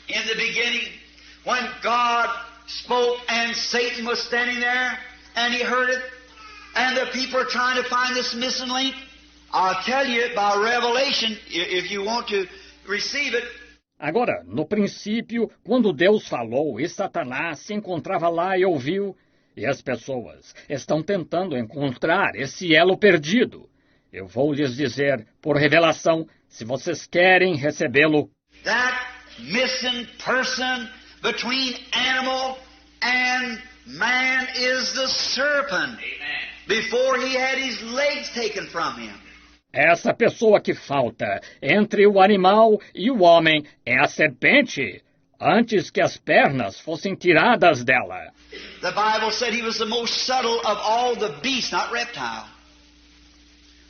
In the beginning, when God spoke and Satan was standing there and he heard it, and the people are trying to find this missing link, I'll tell you by revelation, if you want to receive it. Agora, no princípio, quando Deus falou e Satanás se encontrava lá e ouviu, e as pessoas estão tentando encontrar esse elo perdido. Eu vou lhes dizer, por revelação, se vocês querem recebê-lo. That missing person between animal and man is the serpent. Amen. Before he had his legs taken from him. Essa pessoa que falta entre o animal e o homem é a serpente, antes que as pernas fossem tiradas dela. The Bible said he was the most subtle of all the beasts, not reptile.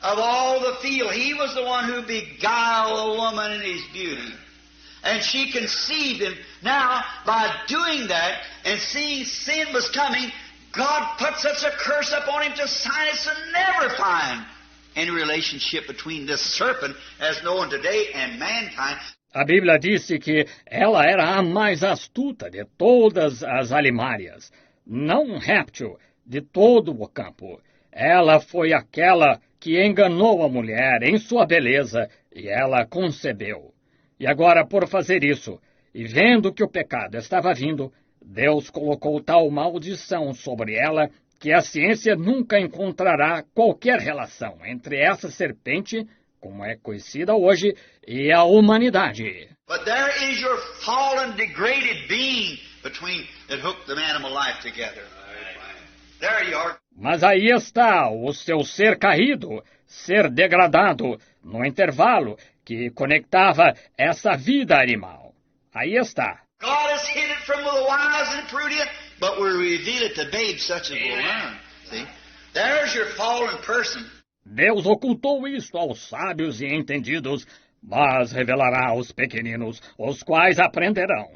Of all the field, he was the one who beguiled the woman in his beauty. And she conceived him. Now, by doing that and seeing sin was coming, God put such a curse upon him to silence and never find any relationship between this serpent as known today and mankind. A Bíblia disse que ela era a mais astuta de todas as alimárias, não um réptil de todo o campo. Ela foi aquela que enganou a mulher em sua beleza e ela concebeu. E agora, por fazer isso, e vendo que o pecado estava vindo, Deus colocou tal maldição sobre ela que a ciência nunca encontrará qualquer relação entre essa serpente, como é conhecida hoje, e a humanidade. But there is your fallen, degraded being between that hooked the animal life together. There you are. Mas aí está o seu ser caído, ser degradado, no intervalo que conectava essa vida animal. Aí está. God has hid it from the wise and prudent, but will reveal it to babes such as will learn. See? There's your fallen person. Deus ocultou isto aos sábios e entendidos, mas revelará aos pequeninos, os quais aprenderão.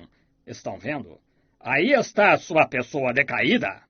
Estão vendo? Aí está a sua pessoa decaída.